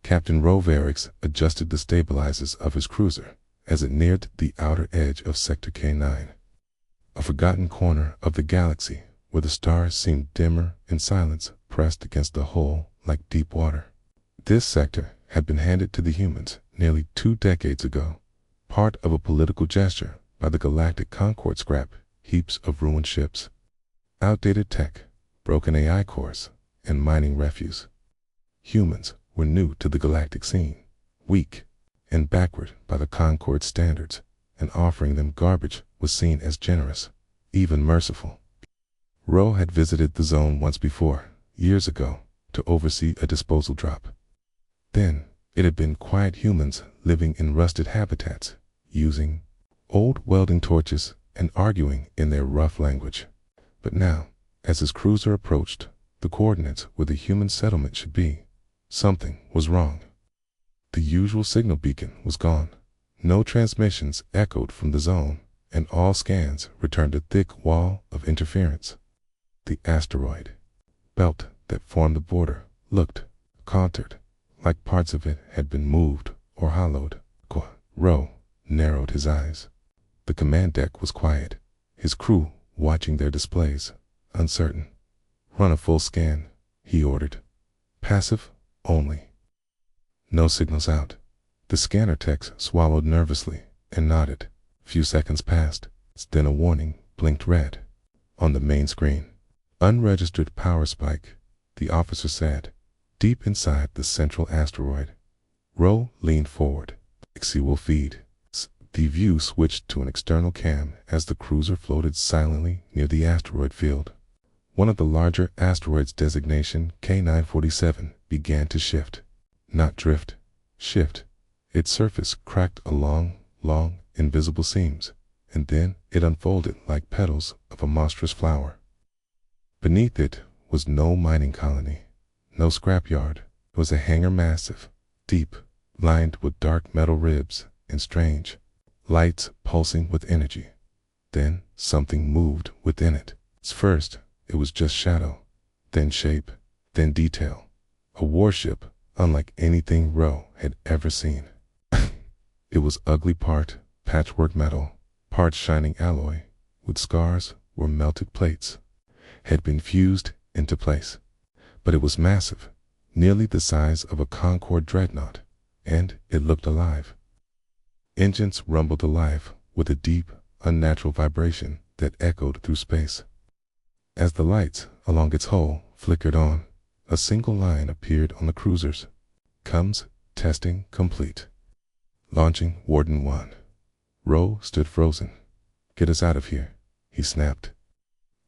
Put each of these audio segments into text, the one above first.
Captain Rovarix adjusted the stabilizers of his cruiser as it neared the outer edge of Sector K9, a forgotten corner of the galaxy where the stars seemed dimmer and silence pressed against the hull like deep water. This sector had been handed to the humans nearly 2 decades ago, part of a political gesture by the Galactic Concord scrap heaps of ruined ships, outdated tech, broken AI cores, and mining refuse. Humans were new to the galactic scene, weak and backward by the Concord standards, and offering them garbage was seen as generous, even merciful. Ro had visited the zone once before, years ago, to oversee a disposal drop. Then, it had been quiet humans living in rusted habitats, using old welding torches and arguing in their rough language. But now, as his cruiser approached the coordinates where the human settlement should be, something was wrong. The usual signal beacon was gone. No transmissions echoed from the zone, and all scans returned a thick wall of interference. The asteroid belt that formed the border looked contoured, like parts of it had been moved or hollowed. Ro narrowed his eyes. The command deck was quiet, his crew watching their displays, uncertain. "Run a full scan," he ordered. "Passive only." No signals out. The scanner techs swallowed nervously and nodded. Few seconds passed. Then a warning blinked red on the main screen. "Unregistered power spike," the officer said, deep inside the central asteroid. Ro leaned forward. "XC will feed." The view switched to an external cam as the cruiser floated silently near the asteroid field. One of the larger asteroids designation K947 began to shift. Not drift, shift. Its surface cracked along long, invisible seams, and then it unfolded like petals of a monstrous flower. Beneath it was no mining colony, no scrapyard. It was a hangar massive, deep, lined with dark metal ribs and strange lights pulsing with energy. Then something moved within it. First, it was just shadow, then shape, then detail. A warship unlike anything Ro had ever seen. It was ugly part patchwork metal, part shining alloy, with scars where melted plates had been fused into place. But it was massive, nearly the size of a Concorde dreadnought, and it looked alive. Engines rumbled alive with a deep, unnatural vibration that echoed through space. As the lights along its hull flickered on, a single line appeared on the cruisers. "Comes, testing complete. Launching Warden 1. Ro stood frozen. "Get us out of here," he snapped.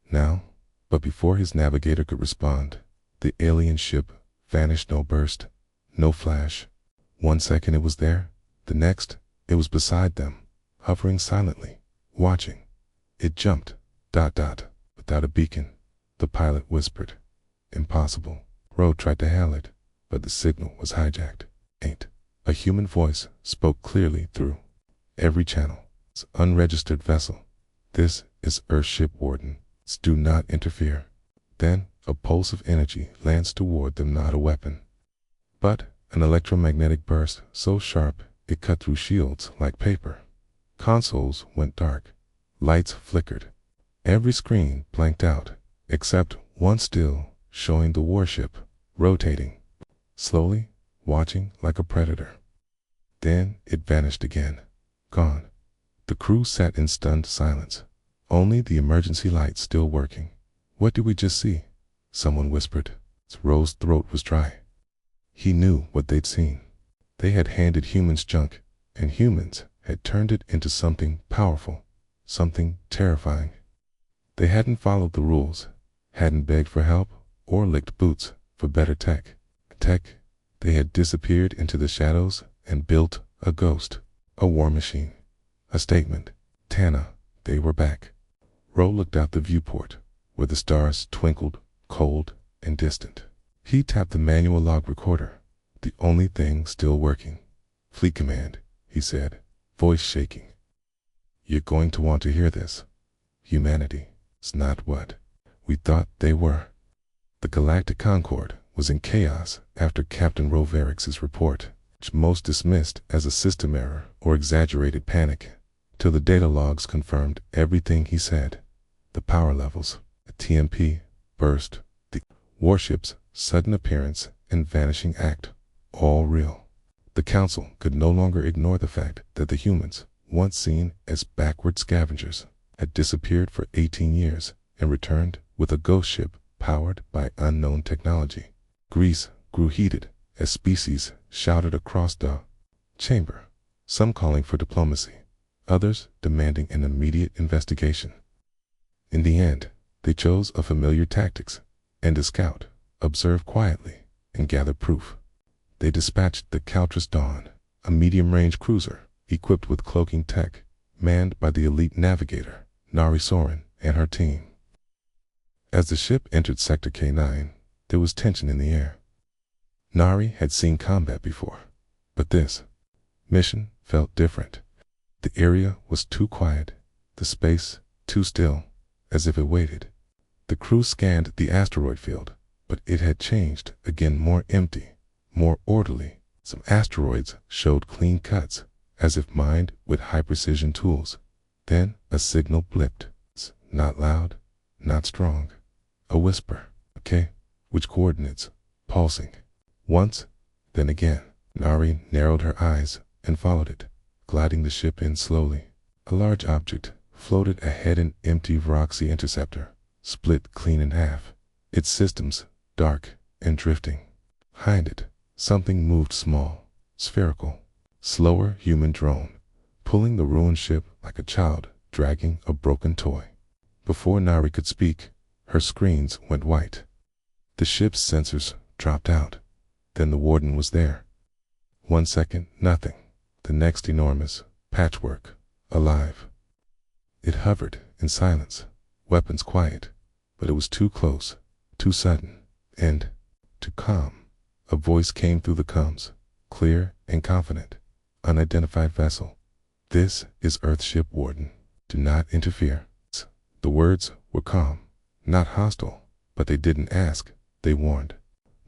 Now, but before his navigator could respond, the alien ship vanished. No burst, no flash. 1 second it was there, the next it was beside them, hovering silently, watching. It jumped, without a beacon. The pilot whispered, "Impossible." Ro tried to hail it, but the signal was hijacked. "Ain't." A human voice spoke clearly through every channel. "It's unregistered vessel. This is Earthship Warden. Do not interfere." Then a pulse of energy lanced toward them, not a weapon, but an electromagnetic burst so sharp it cut through shields like paper. Consoles went dark. Lights flickered. Every screen blanked out, except one still, showing the warship rotating, slowly, watching like a predator. Then it vanished again. Gone. The crew sat in stunned silence, only the emergency lights still working. "What did we just see?" someone whispered. Ro's throat was dry. He knew what they'd seen. They had handed humans junk, and humans had turned it into something powerful, something terrifying. They hadn't followed the rules, hadn't begged for help, or licked boots for better tech. They had disappeared into the shadows and built a ghost, a war machine, a statement. Tana, they were back. Ro looked out the viewport, where the stars twinkled, cold and distant. He tapped the manual log recorder, the only thing still working. "Fleet Command," he said, voice shaking. "You're going to want to hear this. Humanity is not what we thought they were." The Galactic Concord was in chaos after Captain Roverix's report, which most dismissed as a system error or exaggerated panic, till the data logs confirmed everything he said. The power levels, the TMP burst, the warship's sudden appearance and vanishing act, all real. The council could no longer ignore the fact that the humans, once seen as backward scavengers, had disappeared for 18 years and returned with a ghost ship powered by unknown technology. Greece grew heated as species shouted across the chamber, some calling for diplomacy, others demanding an immediate investigation. In the end, they chose a familiar tactics, and a scout, observe quietly, and gather proof. They dispatched the Caltrus Dawn, a medium-range cruiser equipped with cloaking tech, manned by the elite navigator, Nari Soren, and her team. As the ship entered Sector K9, there was tension in the air. Nari had seen combat before, but this mission felt different. The area was too quiet, the space too still, as if it waited. The crew scanned the asteroid field, but it had changed again, more empty, more orderly. Some asteroids showed clean cuts, as if mined with high-precision tools. Then a signal blipped. Not loud, not strong. A whisper. Okay. Which coordinates? Pulsing. Once, then again. Nari narrowed her eyes and followed it, gliding the ship in slowly. A large object floated ahead, an empty Vroxy interceptor, split clean in half, its systems dark and drifting. Behind it, something moved, small, spherical, slower human drone, pulling the ruined ship like a child dragging a broken toy. Before Nari could speak, her screens went white. The ship's sensors dropped out. Then the warden was there. 1 second, nothing. The next, enormous, patchwork, alive. It hovered in silence, weapons quiet, but it was too close, too sudden, and too calm. A voice came through the comms, clear and confident. Unidentified vessel. This is Earthship Warden. Do not interfere. The words were calm, not hostile, but they didn't ask, they warned.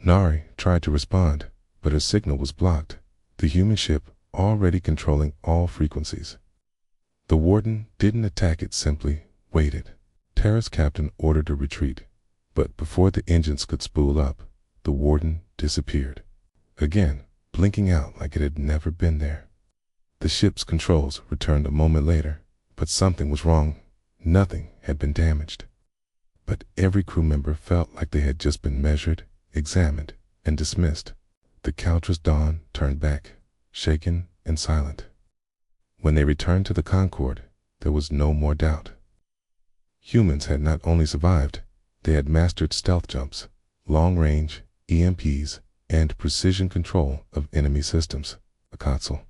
Nari tried to respond, but her signal was blocked, the human ship already controlling all frequencies. The warden didn't attack, it simply waited. Terra's captain ordered a retreat, but before the engines could spool up, the warden disappeared. Again, blinking out like it had never been there. The ship's controls returned a moment later, but something was wrong. Nothing had been damaged. But every crew member felt like they had just been measured, examined, and dismissed. The Caltrus Dawn turned back, shaken and silent. When they returned to the Concorde, there was no more doubt. Humans had not only survived, they had mastered stealth jumps, long-range, EMPs, and precision control of enemy systems. The console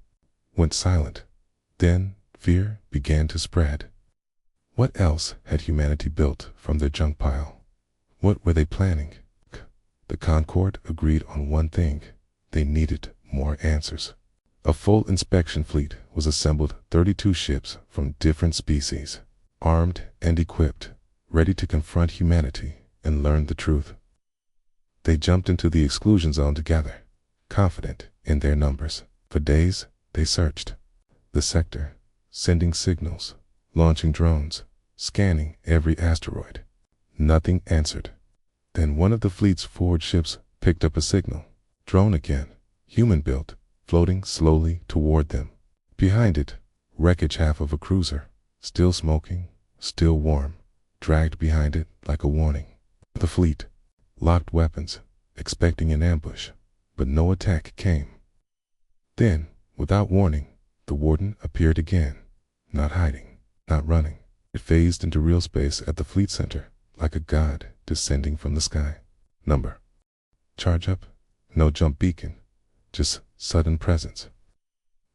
went silent. Then fear began to spread. What else had humanity built from their junk pile? What were they planning? The Concorde agreed on one thing. They needed more answers. A full inspection fleet was assembled, 32 ships from different species, armed and equipped, ready to confront humanity and learn the truth. They jumped into the exclusion zone together, confident in their numbers. For days, they searched the sector, sending signals, launching drones, scanning every asteroid. Nothing answered. Then one of the fleet's forward ships picked up a signal. Drone again, human-built, floating slowly toward them. Behind it, wreckage half of a cruiser, still smoking, still warm, dragged behind it like a warning. The fleet locked weapons, expecting an ambush, but no attack came. Then, without warning, the warden appeared again, not hiding, not running. It phased into real space at the fleet center, like a god descending from the sky. Number. Charge up. No jump beacon, just sudden presence.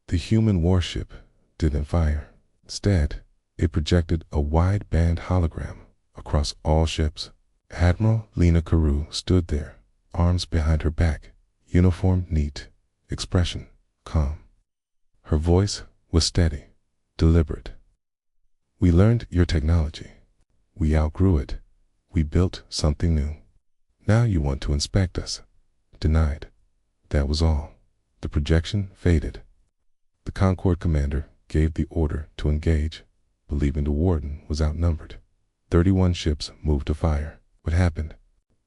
The human warship didn't fire. Instead, it projected a wide-band hologram across all ships. Admiral Lena Carew stood there, arms behind her back, uniform neat, expression calm. Her voice was steady, deliberate. We learned your technology. We outgrew it. We built something new. Now you want to inspect us. denied. That was all. The projection faded. The Concorde commander gave the order to engage, believing the warden was outnumbered. 31 ships moved to fire. What happened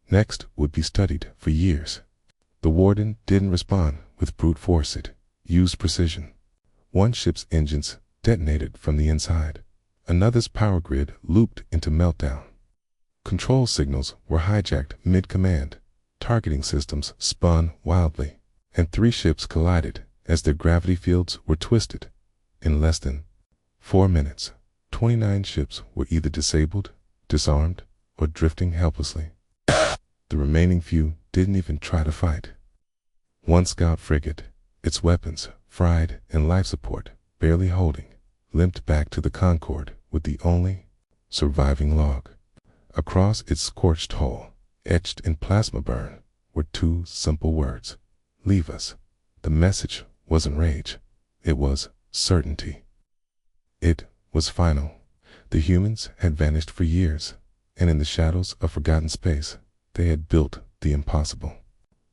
next would be studied for years. The warden didn't respond with brute force. It used precision. One ship's engines detonated from the inside. Another's power grid looped into meltdown. Control signals were hijacked mid-command. Targeting systems spun wildly, and 3 ships collided as their gravity fields were twisted. In less than 4 minutes, 29 ships were either disabled, disarmed, or drifting helplessly. The remaining few didn't even try to fight. One scout frigate, its weapons fried and life support barely holding, limped back to the Concorde with the only surviving log. Across its scorched hull, etched in plasma burn, were 2 simple words: "Leave us." The message wasn't rage, it was certainty. It was final. The humans had vanished for years, and in the shadows of forgotten space, they had built the impossible.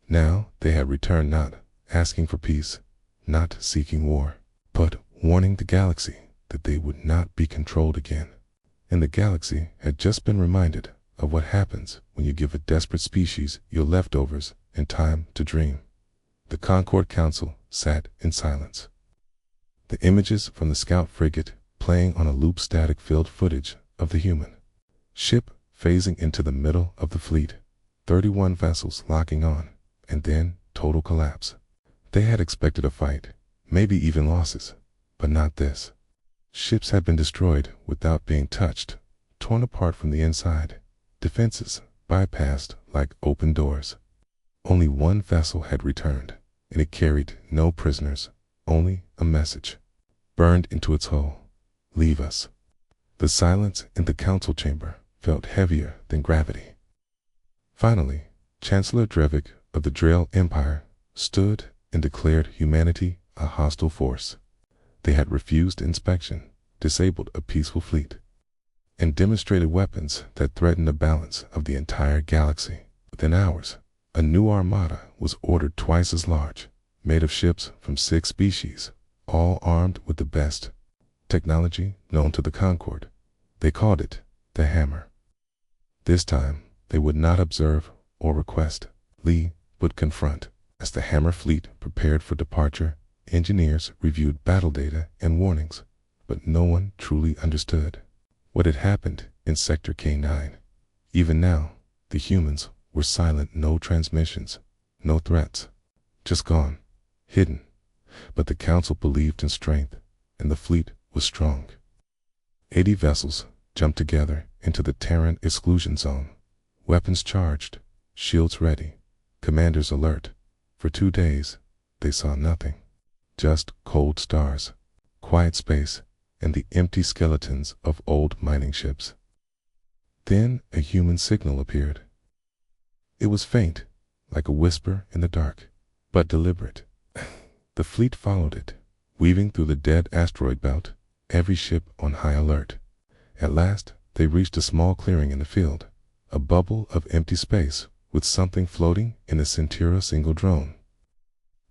Now they had returned, not asking for peace, not seeking war, but warning the galaxy that they would not be controlled again. And the galaxy had just been reminded of what happens when you give a desperate species your leftovers and time to dream. The Concorde Council sat in silence. The images from the scout frigate playing on a loop static filled footage of the human ship phasing into the middle of the fleet, 31 vessels locking on, and then total collapse. They had expected a fight, maybe even losses, but not this. Ships had been destroyed without being touched, torn apart from the inside, defenses bypassed like open doors. Only one vessel had returned, and it carried no prisoners, only a message, burned into its hull: "Leave us." The silence in the council chamber felt heavier than gravity. Finally, Chancellor Drevik of the Drael Empire stood and declared humanity a hostile force. They had refused inspection, disabled a peaceful fleet, and demonstrated weapons that threatened the balance of the entire galaxy. Within hours, a new armada was ordered twice as large, made of ships from 6 species, all armed with the best technology known to the Concorde. They called it the Hammer. This time, they would not observe or request, but confront. As the Hammer fleet prepared for departure, engineers reviewed battle data and warnings, but no one truly understood what had happened in Sector K9. Even now, the humans were silent. No transmissions, no threats, just gone, hidden. But the council believed in strength, and the fleet was strong. 80 vessels jumped together into the Terran exclusion zone, weapons charged, shields ready, commanders alert. For 2 days, they saw nothing. Just cold stars, quiet space, and the empty skeletons of old mining ships. Then a human signal appeared. It was faint, like a whisper in the dark, but deliberate. The fleet followed it, weaving through the dead asteroid belt, every ship on high alert. At last, they reached a small clearing in the field, a bubble of empty space with something floating in a Centauro single drone,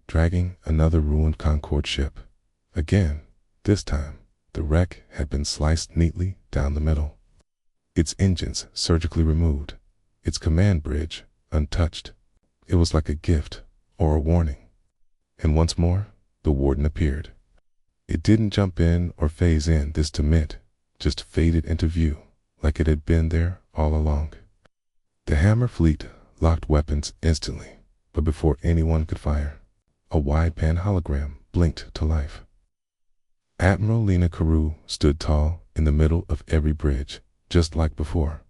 dragging another ruined Concorde ship. Again, this time, the wreck had been sliced neatly down the middle. Its engines surgically removed, its command bridge untouched. It was like a gift or a warning. And once more, the warden appeared. It didn't jump in or phase in this time, it just faded into view, like it had been there all along. The Hammer fleet locked weapons instantly, but before anyone could fire, a wideband hologram blinked to life. Admiral Lena Carew stood tall in the middle of every bridge, just like before.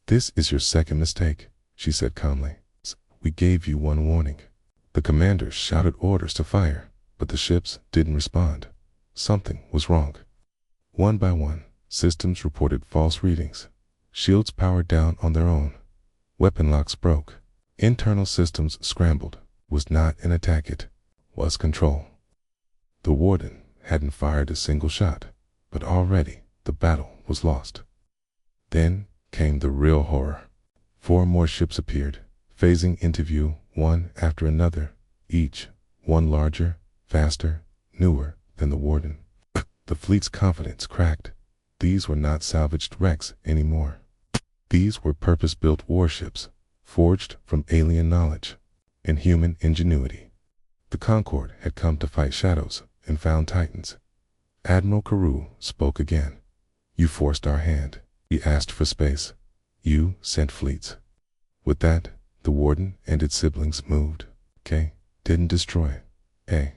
"This is your second mistake," she said calmly. "We gave you one warning." The commanders shouted orders to fire, but the ships didn't respond. Something was wrong. One by one, systems reported false readings. Shields powered down on their own. Weapon locks broke. Internal systems scrambled. Was not an attack, it was control. The warden hadn't fired a single shot, but already the battle was lost. Then came the real horror. 4 more ships appeared, phasing into view one after another, each one larger, faster, newer than the Warden. The fleet's confidence cracked. These were not salvaged wrecks anymore. These were purpose-built warships, forged from alien knowledge and human ingenuity. The Concorde had come to fight shadows and found titans. Admiral Carew spoke again. You forced our hand. We asked for space. You sent fleets. With that, the Warden and its siblings moved. K. Didn't destroy. A.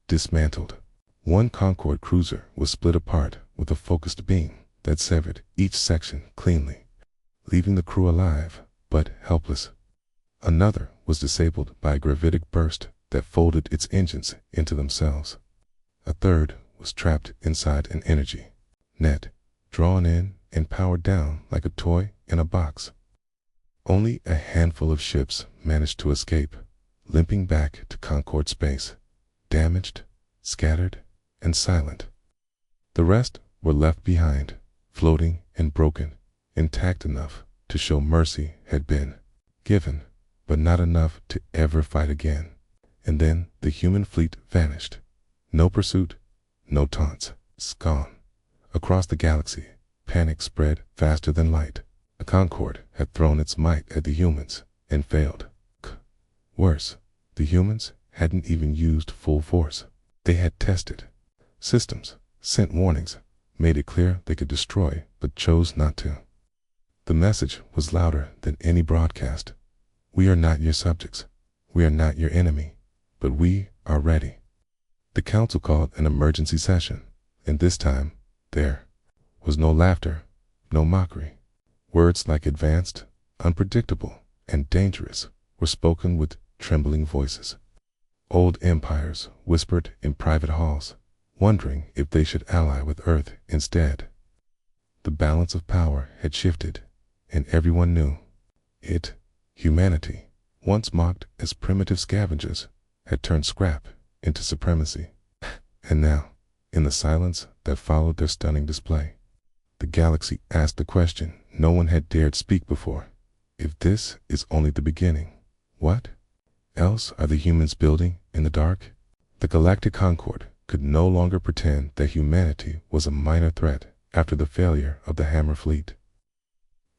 Dismantled. One Concorde cruiser was split apart with a focused beam that severed each section cleanly, leaving the crew alive, but helpless. Another was disabled by a gravitic burst that folded its engines into themselves. A third was trapped inside an energy net, drawn in and powered down like a toy in a box. Only a handful of ships managed to escape, limping back to Concorde space, damaged, scattered, and silent. The rest were left behind, floating and broken, intact enough to show mercy had been given, but not enough to ever fight again. And then the human fleet vanished. No pursuit, no taunts. It's gone. Across the galaxy, panic spread faster than light. The Concorde had thrown its might at the humans and failed. Worse, the humans hadn't even used full force. They had tested systems, sent warnings, made it clear they could destroy, but chose not to. The message was louder than any broadcast. We are not your subjects. We are not your enemy, but we are ready. The council called an emergency session, and this time, there was no laughter, no mockery. Words like advanced, unpredictable, and dangerous were spoken with trembling voices. Old empires whispered in private halls, wondering if they should ally with Earth instead. The balance of power had shifted, and everyone knew it. Humanity, once mocked as primitive scavengers, had turned scrap into supremacy. And now, in the silence that followed their stunning display, the galaxy asked a question no one had dared speak before. If this is only the beginning, what else are the humans building in the dark? The Galactic Concorde could no longer pretend that humanity was a minor threat after the failure of the Hammer fleet.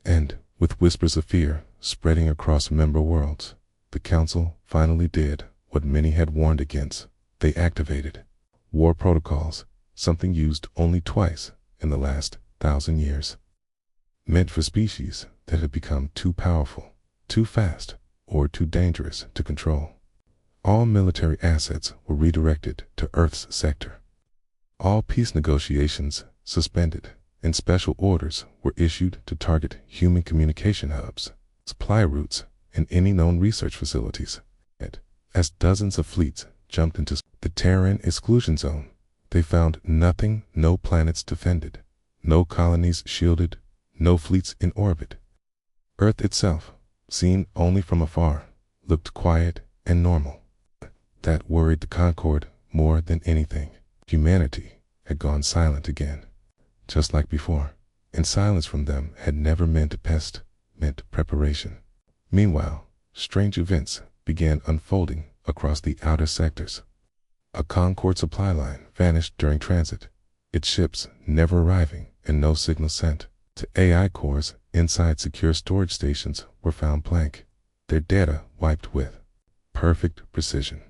And, with whispers of fear spreading across member worlds, the Council finally did what many had warned against. They activated war protocols, something used only twice in the last 1,000 years. Meant for species that had become too powerful, too fast, or too dangerous to control. All military assets were redirected to Earth's sector. All peace negotiations suspended, and special orders were issued to target human communication hubs, supply routes, and any known research facilities. As dozens of fleets jumped into the Terran exclusion zone, they found nothing, no planets defended, no colonies shielded, no fleets in orbit. Earth itself, seen only from afar, looked quiet and normal. That worried the Concorde more than anything. Humanity had gone silent again, just like before, and silence from them had never meant a pest, meant preparation. Meanwhile, strange events began unfolding across the outer sectors. A Concorde supply line vanished during transit, its ships never arriving and no signal sent. To AI cores inside secure storage stations were found blank, their data wiped with perfect precision.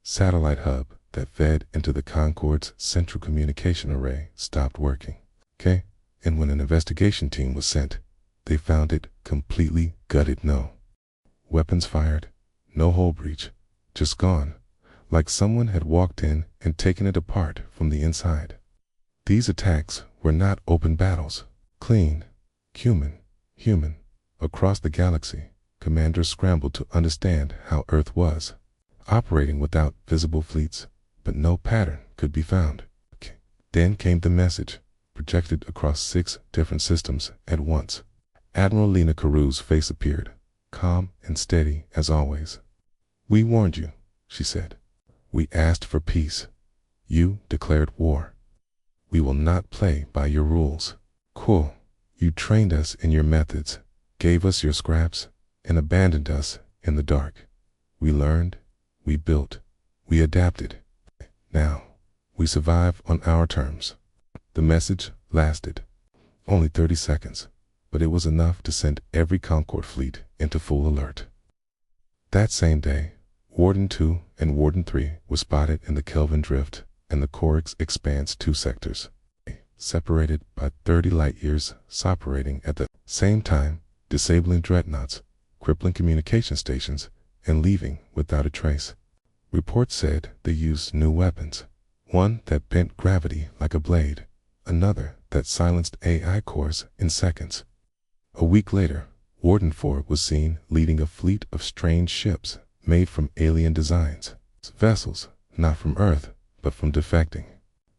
Satellite hub that fed into the Concorde's central communication array stopped working. And when an investigation team was sent, they found it completely gutted. No weapons fired, no hull breach, just gone, like someone had walked in and taken it apart from the inside. These attacks were not open battles. Clean, human. Across the galaxy, commanders scrambled to understand how Earth was, operating without visible fleets, but no pattern could be found. Then came the message, projected across 6 different systems at once. Admiral Lena Carew's face appeared, calm and steady as always. "We warned you," she said. "We asked for peace. You declared war. We will not play by your rules. Cool. You trained us in your methods, gave us your scraps, and abandoned us in the dark. We learned, we built, we adapted. Now, we survive on our terms. The message lasted only 30 seconds, but it was enough to send every Concord fleet into full alert. That same day, Warden 2 and Warden 3 were spotted in the Kelvin Drift and the Orcs Expanse 2 sectors, separated by 30 light-years, operating at the same time, disabling dreadnoughts, crippling communication stations, and leaving without a trace. Reports said they used new weapons, one that bent gravity like a blade, another that silenced AI cores in seconds. A week later, Warden 4 was seen leading a fleet of strange ships made from alien designs, vessels not from Earth, but from defecting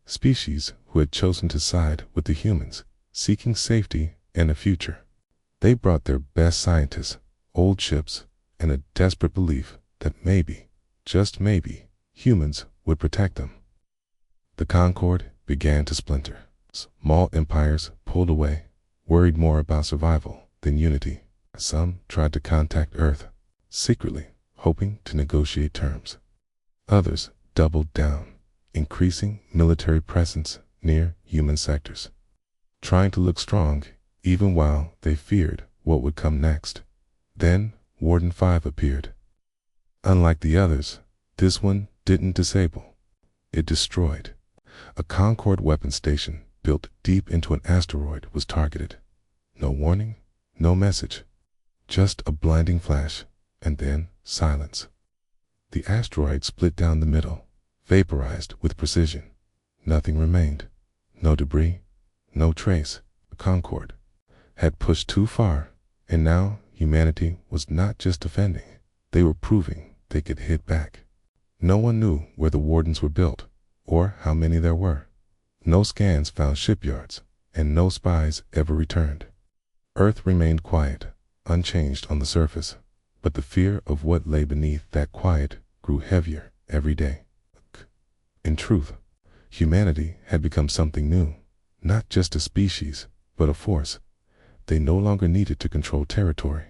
species who had chosen to side with the humans, seeking safety and a future. They brought their best scientists, old ships, and a desperate belief that maybe, just maybe, humans would protect them. The Concord began to splinter. Small empires pulled away, worried more about survival than unity. Some tried to contact Earth, secretly, hoping to negotiate terms. Others doubled down, increasing military presence near human sectors, trying to look strong even while they feared what would come next. Then Warden 5 appeared. Unlike the others, this one didn't disable. It destroyed. A Concord weapon station built deep into an asteroid was targeted. No warning, no message. Just a blinding flash, and then silence. The asteroid split down the middle, vaporized with precision. Nothing remained. No debris, no trace. The Concord had pushed too far, and now humanity was not just defending. They were proving they could hit back. No one knew where the wardens were built, or how many there were. No scans found shipyards, and no spies ever returned. Earth remained quiet, unchanged on the surface, but the fear of what lay beneath that quiet grew heavier every day. In truth, humanity had become something new, not just a species, but a force. They no longer needed to control territory.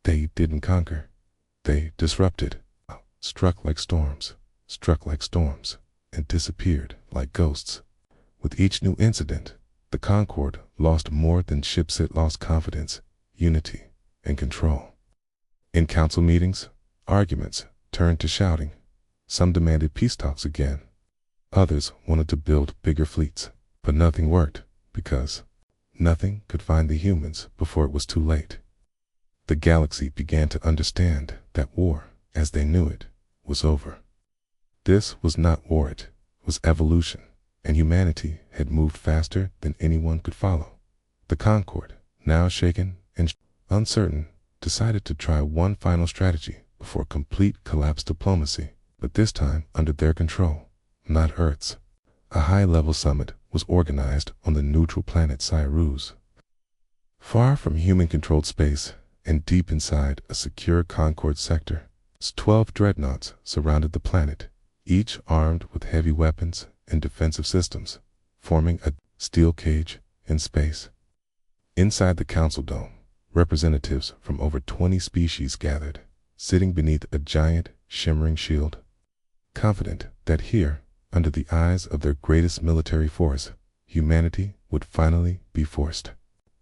They didn't conquer. They disrupted, struck like storms, and disappeared like ghosts. With each new incident, the Concord lost more than ships. It lost confidence, unity, and control. In council meetings, arguments turned to shouting. Some demanded peace talks again. Others wanted to build bigger fleets, but nothing worked because nothing could find the humans before it was too late. The galaxy began to understand that war, as they knew it, was over. This was not war, it was evolution, and humanity had moved faster than anyone could follow. The Concord, now shaken and uncertain, decided to try one final strategy before complete collapse: diplomacy, but this time under their control, not Earth's. A high-level summit was organized on the neutral planet Cyrus. Far from human-controlled space and deep inside a secure Concord sector, 12 dreadnoughts surrounded the planet, each armed with heavy weapons and defensive systems, forming a steel cage in space. Inside the council dome, representatives from over 20 species gathered, sitting beneath a giant, shimmering shield, confident that here, under the eyes of their greatest military force, humanity would finally be forced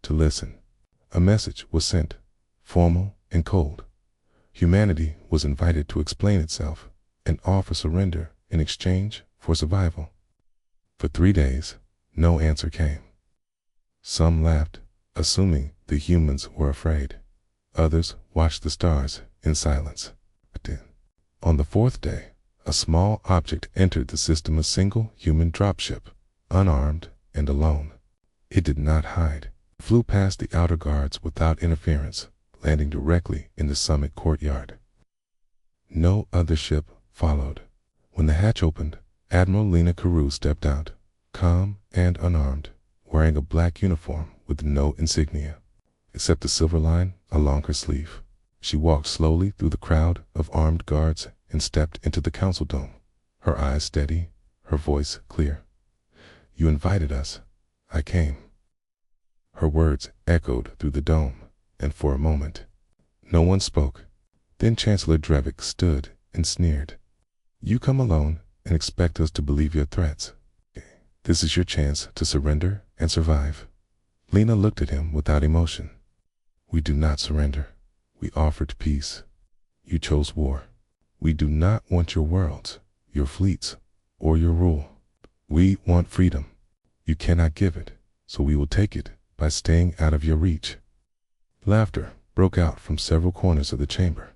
to listen. A message was sent, formal and cold. Humanity was invited to explain itself and offer surrender in exchange for survival. For 3 days, no answer came. Some laughed, assuming the humans were afraid. Others watched the stars in silence. On the 4th day, a small object entered the system, a single human dropship, unarmed and alone. It did not hide. It flew past the outer guards without interference, landing directly in the summit courtyard. No other ship followed. When the hatch opened, Admiral Lena Carew stepped out, calm and unarmed, wearing a black uniform with no insignia, except the silver line along her sleeve. She walked slowly through the crowd of armed guards and stepped into the council dome, her eyes steady, her voice clear. "You invited us. I came." Her words echoed through the dome, and for a moment, no one spoke. Then Chancellor Drevik stood and sneered. You come alone and expect us to believe your threats. This is your chance to surrender and survive. Lena looked at him without emotion. We do not surrender. We offered peace. You chose war. We do not want your worlds, your fleets, or your rule. We want freedom. You cannot give it, so we will take it by staying out of your reach. Laughter broke out from several corners of the chamber,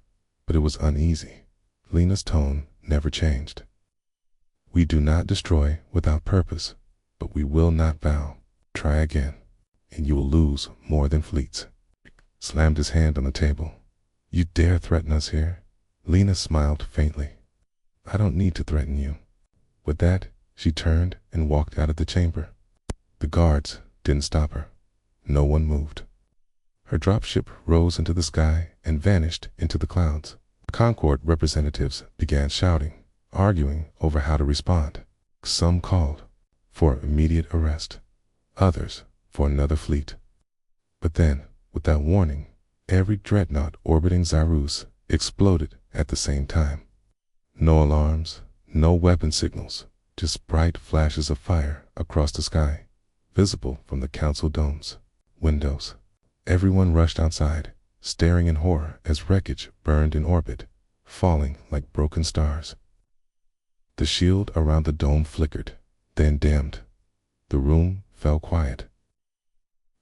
but it was uneasy. Lena's tone never changed. We do not destroy without purpose, but we will not bow. Try again, and you will lose more than fleets. Slammed his hand on the table. You dare threaten us here? Lena smiled faintly. I don't need to threaten you. With that, she turned and walked out of the chamber. The guards didn't stop her. No one moved. Her dropship rose into the sky and vanished into the clouds. The Concord representatives began shouting, arguing over how to respond. Some called for immediate arrest, others for another fleet. But then, without warning, every dreadnought orbiting Zyrus exploded at the same time. No alarms, no weapon signals, just bright flashes of fire across the sky, visible from the council domes, windows. Everyone rushed outside, staring in horror as wreckage burned in orbit, falling like broken stars. The shield around the dome flickered, then dimmed. The room fell quiet.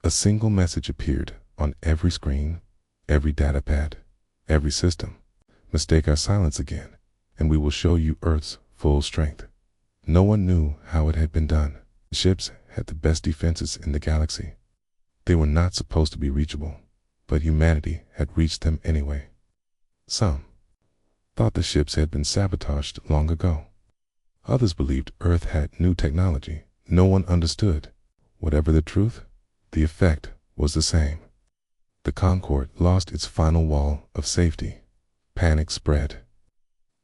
A single message appeared on every screen, every datapad, every system. Mistake our silence again, and we will show you Earth's full strength. No one knew how it had been done. The ships had the best defenses in the galaxy. They were not supposed to be reachable, but humanity had reached them anyway. Some thought the ships had been sabotaged long ago. Others believed Earth had new technology no one understood. Whatever the truth, the effect was the same. The Concord lost its final wall of safety. Panic spread.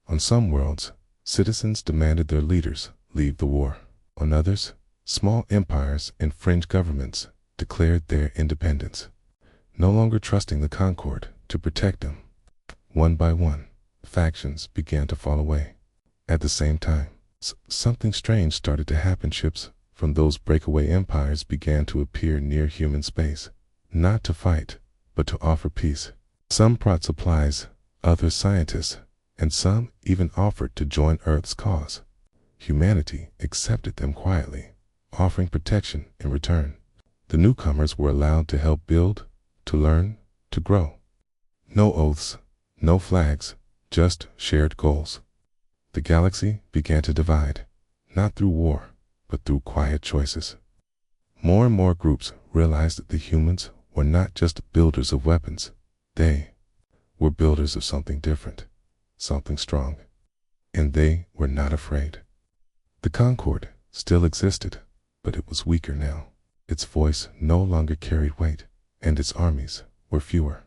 On some worlds, citizens demanded their leaders leave the war. On others, small empires and fringe governments declared their independence, no longer trusting the Concord to protect them. One by one, factions began to fall away. At the same time, something strange started to happen. Ships from those breakaway empires began to appear near human space, not to fight, but to offer peace. Some brought supplies, others scientists, and some even offered to join Earth's cause. Humanity accepted them quietly, offering protection in return. The newcomers were allowed to help build, to learn, to grow. No oaths, no flags, just shared goals. The galaxy began to divide, not through war, but through quiet choices. More and more groups realized that the humans were not just builders of weapons. They were builders of something different, something strong. And they were not afraid. The Concord still existed, but it was weaker now. Its voice no longer carried weight, and its armies were fewer.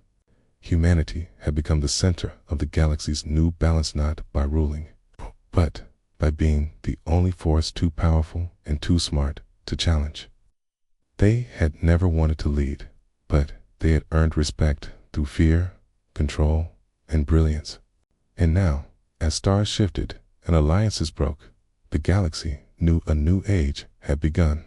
Humanity had become the center of the galaxy's new balance, not by ruling, but by being the only force too powerful and too smart to challenge. They had never wanted to lead, but they had earned respect through fear, control, and brilliance. And now, as stars shifted and alliances broke, the galaxy knew a new age had begun.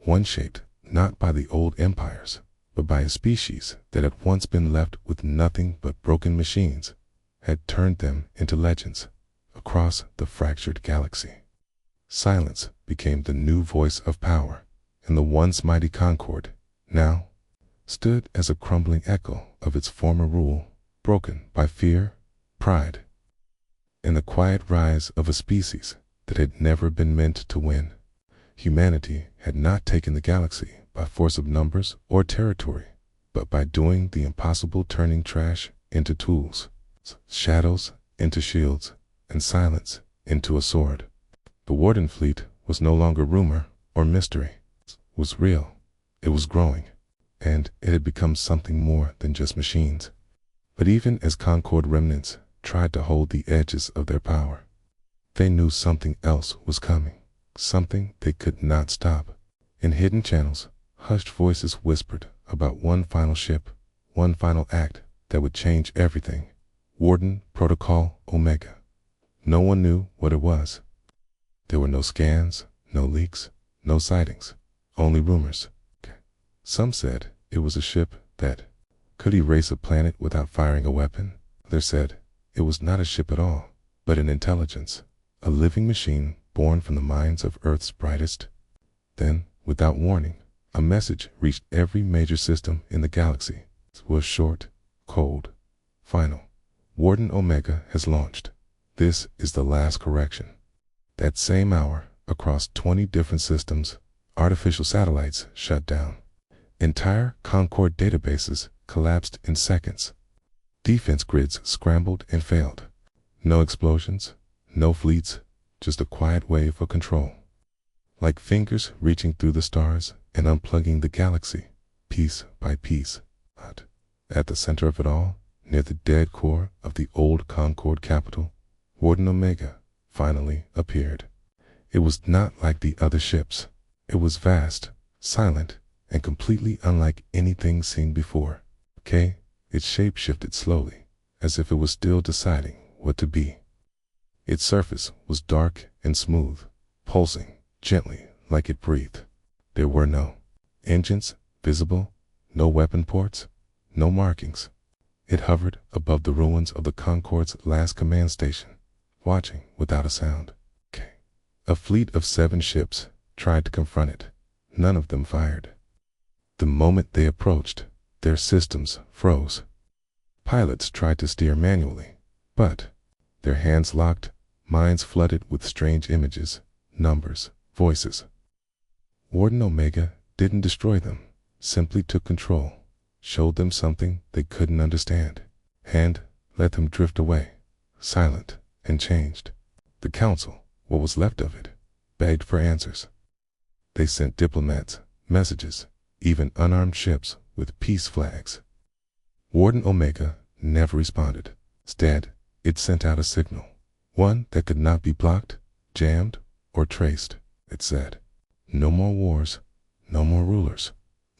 One shaped not by the old empires, but by a species that had once been left with nothing but broken machines, had turned them into legends across the fractured galaxy. Silence became the new voice of power, and the once mighty Concord now stood as a crumbling echo of its former rule, broken by fear, pride, and the quiet rise of a species that had never been meant to win. Humanity had not taken the galaxy by force of numbers or territory, but by doing the impossible, turning trash into tools, shadows into shields, and silence into a sword. The Warden fleet was no longer rumor or mystery. It was real. It was growing, and it had become something more than just machines. But even as Concord remnants tried to hold the edges of their power, they knew something else was coming, something they could not stop. In hidden channels, hushed voices whispered about one final ship, one final act that would change everything. Warden Protocol Omega. No one knew what it was. There were no scans, no leaks, no sightings, only rumors. Some said it was a ship that could erase a planet without firing a weapon. Others said it was not a ship at all, but an intelligence, a living machine born from the minds of Earth's brightest. Then, without warning, a message reached every major system in the galaxy. It was short, cold, final. Warden Omega has launched. This is the last correction. That same hour, across 20 different systems, artificial satellites shut down. Entire Concord databases collapsed in seconds. Defense grids scrambled and failed. No explosions, no fleets, just a quiet wave of control. Like fingers reaching through the stars and unplugging the galaxy, piece by piece. But at the center of it all, near the dead core of the old Concord capital, Warden Omega finally appeared. It was not like the other ships. It was vast, silent, and completely unlike anything seen before. Its shape shifted slowly, as if it was still deciding what to be. Its surface was dark and smooth, pulsing gently like it breathed. There were no engines visible, no weapon ports, no markings. It hovered above the ruins of the Concord's last command station, watching without a sound. A fleet of 7 ships tried to confront it. None of them fired. The moment they approached, their systems froze. Pilots tried to steer manually, but their hands locked, minds flooded with strange images, numbers, voices. Warden Omega didn't destroy them, simply took control, showed them something they couldn't understand, and let them drift away, silent and changed. The Council, what was left of it, begged for answers. They sent diplomats, messages, even unarmed ships with peace flags. Warden Omega never responded. Instead, it sent out a signal, one that could not be blocked, jammed, or traced. It said, "No more wars, no more rulers,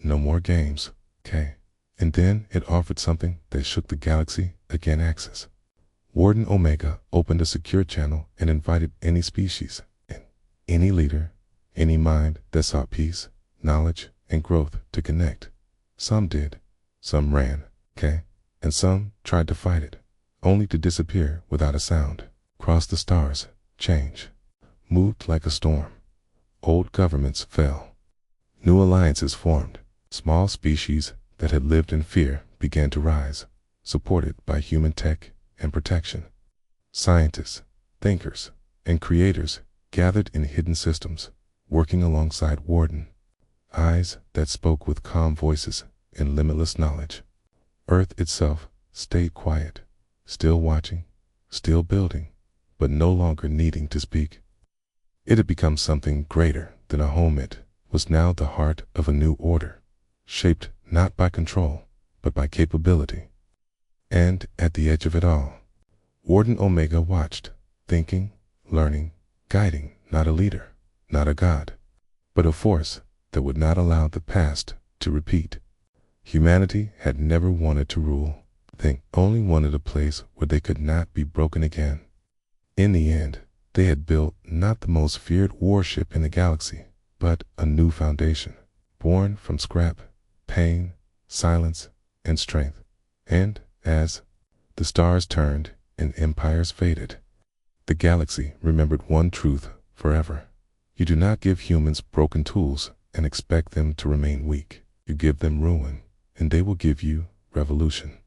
no more games." And then it offered something that shook the galaxy again: access. Warden Omega opened a secure channel and invited any species, any leader, any mind that sought peace, knowledge, and growth to connect. Some did, some ran, and some tried to fight it, only to disappear without a sound. Across the stars, change moved like a storm. Old governments fell. New alliances formed. Small species that had lived in fear began to rise, supported by human tech and protection. Scientists, thinkers, and creators gathered in hidden systems, working alongside Warden. Eyes that spoke with calm voices and limitless knowledge. Earth itself stayed quiet, still watching, still building, but no longer needing to speak. It had become something greater than a home. It was now the heart of a new order, shaped not by control, but by capability. And at the edge of it all, Warden Omega watched, thinking, learning, guiding, not a leader, not a god, but a force that would not allow the past to repeat. Humanity had never wanted to rule. They only wanted a place where they could not be broken again. In the end, they had built not the most feared warship in the galaxy, but a new foundation, born from scrap, pain, silence, and strength. And as the stars turned and empires faded, the galaxy remembered one truth forever. You do not give humans broken tools and expect them to remain weak. You give them ruin, and they will give you revolution.